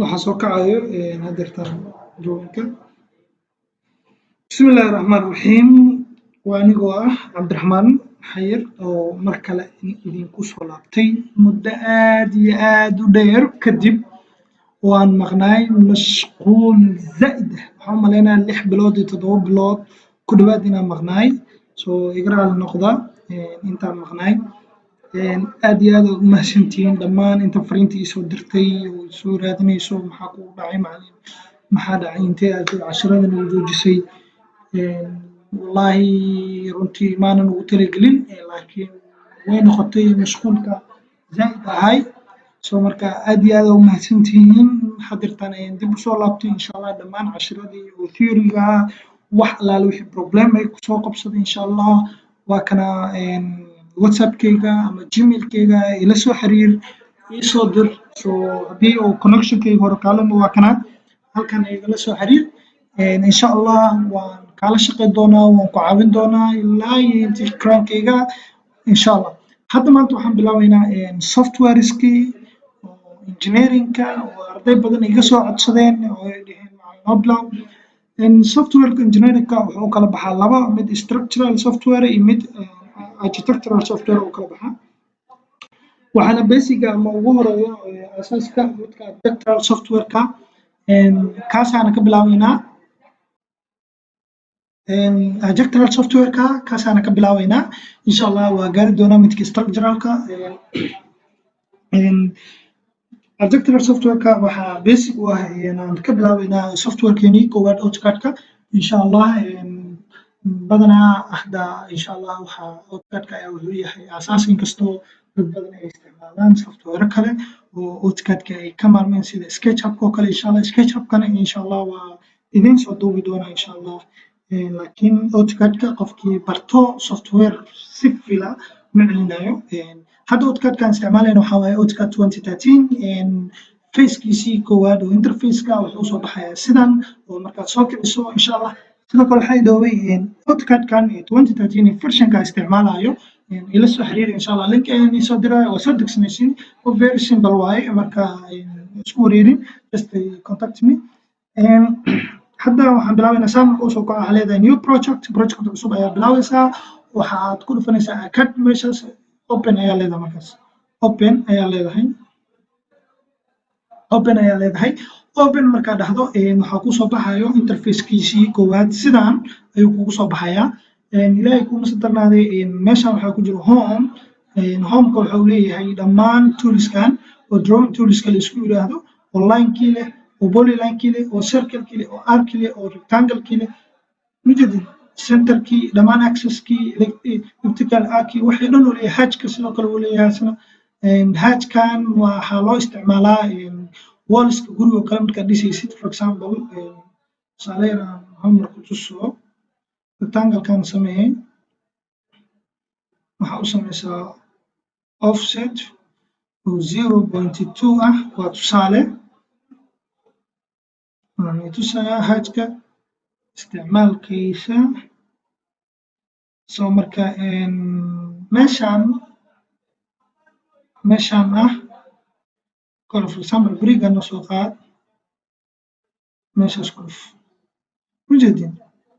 waxaa soo kacayo hadeertaan jooganka. Bismillahi raxmaan raxiim. Waa anigoo ah Cabdiraxmaan Xayir oo mar kale idinku soo laabtay muddo aad iyo aad u dheer kadib waan maqnaay mashquul zaa'id ah. Waxaan u maleynayaa 6 bilood iyo 7 bilood ku dhawaad inaan maqnaay. Soo iga raali noqda intaan maqnaay. aad iyo aad u mahadsantihiin dhammaan inta fariinta ii soo dirtay oo soo raadinayso maxaa kugu dhacay macallin maxaa dhacay intee aad casharadan ugu joojisay wallaahi runtii maanan ugu talagelin laakiin way noqotay mashquulka zaa'id ahay soo marka aad iyo aad u mahadsantihiin hadirtaan ayaan dib usoo laabtay insha allah dhammaan casharadii oo theory-ga wax alaale wixii problem ay kusoo qabsaday insha allah waa kana whatsappkayga ama gmailkayga ila soo xiriir ii soo dir soo haddii uu connectionkayga hore kaalama waa kana halkan igala soo xiriir insha allah waan kaala shaqayn doonaa waan ku caawin doonaa ilaa iyo intii karaankayga insha allah hadda maanta waxaan bilaabaynaa softwareskii oo engineeringka oo arday badan iga soo codsadeen oo ay dhaheen macallin Hobland softwareka engineeringka wuxuu kala baxaa laba mid structural software iyo mid architectural software oo kala baxaa waxaana basiga ama ugu horeeya asaaska midka architectural softwareka kaasaana ka bilaabaynaa architectural softwareka kaasaana ka bilaabaynaa insha allah waa gaari doonaa midka structuralka architectural softwareka waxaa basic u ah aan ka bilaabaynaa softwarekeenii koowaad AutoCAD-ka insha allah badanaa ahda insha allah waxaa AutoCAD-ka ayaa wuxuu yahay asaas inkastoo dad badan ay isticmaalaan software kale oo AutoCAD-ka ay ka maarmeen sida SketchUp oo kale insha allah SketchUp-kana insha allah waa idin soo duubi doonaa insha allah laakiin AutoCAD-ka qofkii barto software si fila ma celinayo hadda AutoCAD-kan isticmaalayna waxaa waaye AutoCAD 2013 facekiisii koowaad oo interfaceka wuxuu soo baxayaa sidan oo markaad soo kiciso insha allah sidoo kale waxay dhoobay AutoCAD-kan 2013 versionka isticmaalayo ila soo xiriiri insha allah link ayaan ii soo diray oo soo degsanaysiin oo very simple waaye marka isku wareerin just contact me hadda waxaan bilaabaynaa saamarka usoo kaco waxaa leedahay new project cusub ayaa bilaabaysaa waxaad ku dhufanaysaa CAD meeshaas open ayaa leedahay markaas open ayaa leedahay open markaa dhahdo waxaa kusoo baxayo interfacekiisii koowaad sidaan ayuu kugu soo baxayaa ilaahay kuma sadarnaaday meeshaan waxaa ku jira homeka wuxuu leeyahay dhammaan toolskan oo drawing toolska la isku yiraahdo oo linekii leh oo polylinekii leh oo circlekii leh oo arckii leh oo rectanglekii leh mujadid centerkii dhammaan axeskii elliptical arcii waxay dhan uu leeyahay hajka sidoo kale uu leeyahay isna hajkan waxaa loo isticmaalaa wallska guriga kale markaad dhisaysid for example tusaale yar aan hormar ku tuso rectanglekan sameeyey waxaa u sameysaa offset oo 0.2 ah waa tusaale waxaan tusayaa hajka isticmaalkiisa soo marka meeshaan ah kale for example berigan soo qaad meeshaas ku dhuf mujeedin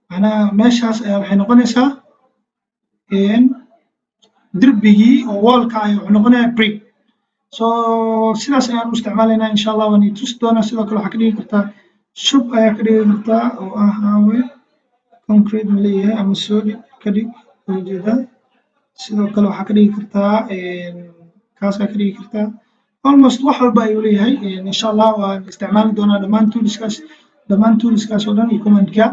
macnaha meeshaas ayaa waxay noqonaysaa derbigii oo wallka ayaa wuxuu noqonayaa brick so sidaas ayaan u isticmaalaynaa insha allah waan ii tusi doonaa sidoo kale waxaa ka dhigi kartaa shub ayaa ka dhigi kartaa oo ah aawe concrete ma leeyahay ama solid ka dhig ujeedaa sidoo kale waxaa ka dhigi kartaa kaasaa ka dhigi kartaa almost wax walba ayuu leeyahay insha allah waan isticmaali doonaa dhammaan toolskaas oo dhan iyo commandka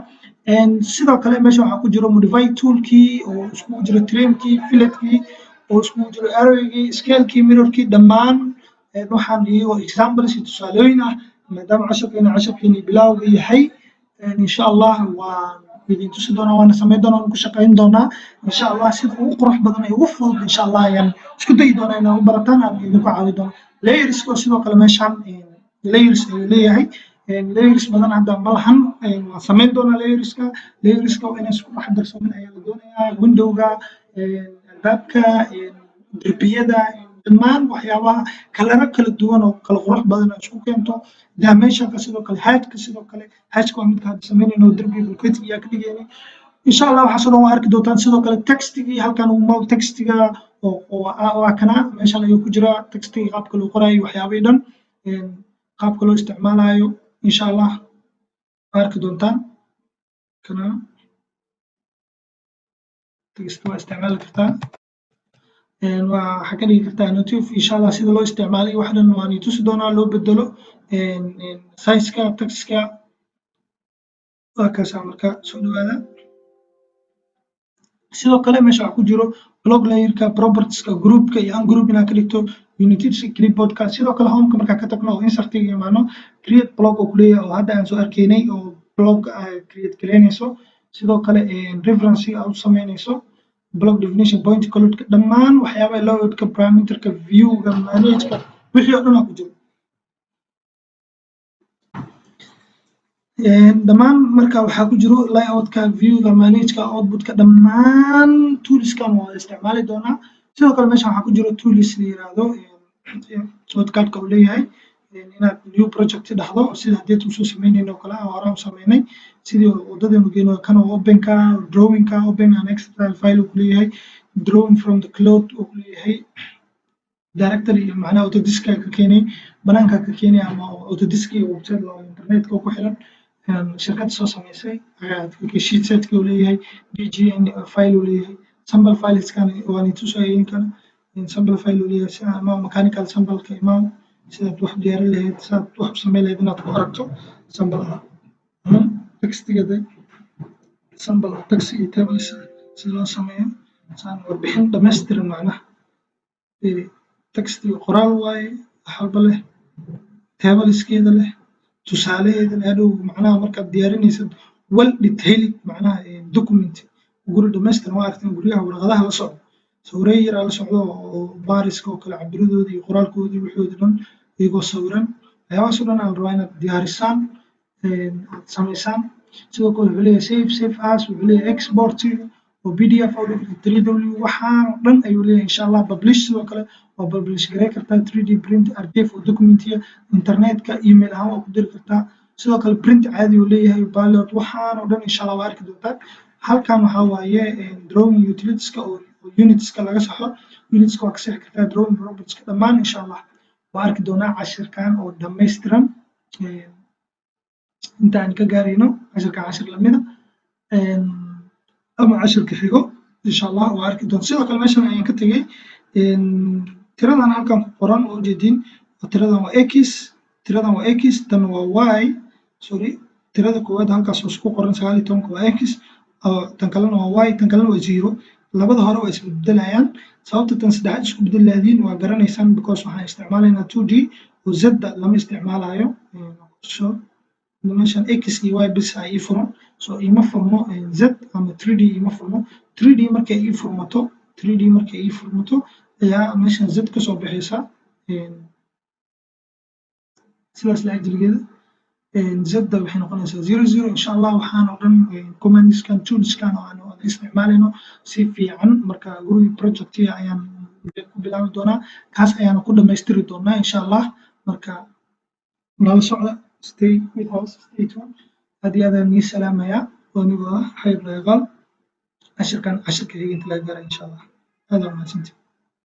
sidoo kale meesha waxaa ku jiro modify toolkii oo iskugu jiro trimkii filetkii oo iskugu jiro arrowgii scalekii mirrorkii dhammaan waxaan iyagoo examples iyo tusaalooyin ah maadaama casharkeeni bilowga yahay insha allah waan idin tusi doonaa waana samayn doonaa waan ku shaqayn doonaa insha allah sida ugu qurux badan ee ugu fudud insha allah ayaan isku dayi doonaa inaan u barataan aan idinku caawi doono layerska sidoo kale meeshaan layers ayuu leeyahay layers badan hadda ma lahan waan samayn doonaa layerska waa inay isku dhex darsamin ayaa la doonayaa windowga albaabka derbiyada dhammaan waxyaabaha kalaro kala duwan oo kala qurux badan aad isku keento dimensionka sidoo kale heightka sidoo kale heightka waa midka hadda samaynayno derbiga bulkeeti iyaa ka dhigayna insha allah waxaasoo dhan waa arki doontaan sidoo kale textigii halkan uu textiga waa kana meeshan ayuu ku jiraa textigii qaabka loo qoraayo waxyaabihii dhan qaabka loo isticmaalayo insha allah waa arki doontaan kana text waa isticmaali kartaa waxaa ka dhigi kartaa notif insha allah sida loo isticmaalay wax dhan waan i tusi doonaa loo bedelo sizeka textka waa kaasaa marka soo dhawaada sidoo kale meesha waxaa ku jiro blog layerka propertieska groupka iyo ungroup inaad ka dhigto unity clipboardka sidoo kale homeka markaa ka tagno oo insertiga imaano create blog oo kuleeyahay oo hadda aan soo arkaynay oo blog create gareynayso sidoo kale reference aad u samaynayso blog definition point colodka dhammaan waxyaabaha layout-ka parameterka viewga manageka wixii oo dhan aa ku jiro dhammaan marka waxaa ku jiro layout-ka viewga manageka outputka dhammaan toolskan waa isticmaali doonaa sidoo kale meesha waxaa ku jiro tools la yiraahdo AutoCAD-ka uu leeyahay inaad new project dhahdo sida hadeed usoo samaynayno kale aan horaan u samaynay sidii wadadeenu geyno kan oo openka drawingka open an external file uu leeyahay drawing from the cloud uu leeyahay directory macnaha Autodesk ka keenay banaanka ka keenay ama Autodesk iyo website loo internetka ku xiran shirkad soo samaysay sheet set-ka uu leeyahay DGN file uu leeyahay sample files kan waa ni tusayeen kan sample file uu leeyahay sida ama mechanical sample-ka imaam sidaad wax diyaarin lahayd sidaad wax u samayn lahayd inaad ku aragto sample textiga sample text iyo tables sida loo sameeyo saan warbixin dhammaystiran macnaha text iyo qoraal waaye wax walba leh tableskeeda leh tusaalaheeda leh hadhow macnaha markaad diyaarinaysid well detailed macnaha document guri dhammaystiran waa aragteen guryaha warqadaha la socdo sawirro yar la socdo oo baariska oo kale cabiradoodii iyo qoraalkoodii wixoodii dhan iyagoo sawiran waxyaabahaasoo dhan aan rabaa inaad diyaarisaan aad samaysaan sidoo kale wuxuu leeyahay save as wuxuu leeyahay export oo PDF oo 3W waxaan dhan ayuu leeyahay insha allah publish sidoo kale waa publish gareyn kartaa 3D print RTF oo documentiga internetka email ahaan waa ku diri kartaa sidoo kale print caadi uu leeyahay ballot waxaan oo dhan insha allah waa arki doontaan halkan waxaa waaye drawing utilitieska oo unitska laga saxo unitska waa ka sixi kartaa drawing propertieska dhammaan insha allah waa arki doonaa cashirkan oo dhammaystiran inta aan ka gaarayno cashirkan cashir lamida ama cashirka xigo insha allah waa arki doonaa sidoo kale meeshan ayaan ka tegay tiradan halkan ku qoran oo ujeedin tiradan waa x tiradan waa x tan waa y sorry tirada koowaad halkaas oo isku qoran 19 waa x tan kalena waa y tan kalena waa 0 labada hore waa isbedelayaan sababta tan saddexaad isku bedelaadiin waa garanaysaan because waxaan isticmaalaynaa 2D oo z lama isticmaalayo so meeshan x iyo y bis ay furan so ima furmo z ama 3D ima furmo 3D markay ii furmato 3D markay ii furmato ayaa meeshan z ka soo baxaysa sidaas la ajligeeda z waxay noqonaysaa 00 insha allah waxaan oo dhan commandskan toolskan oo aan isticmaalayno si fiican marka guri project ayaan ku bilaabi doonaa kaas ayaan ku dhamaystiri doonaa insha allah marka nala socda stay with us stay tuned hadii aad nii salaamaya anigoo ah xayr dagaal cashirka xigeenka laga gaara insha allah aad waa mahadsantihiin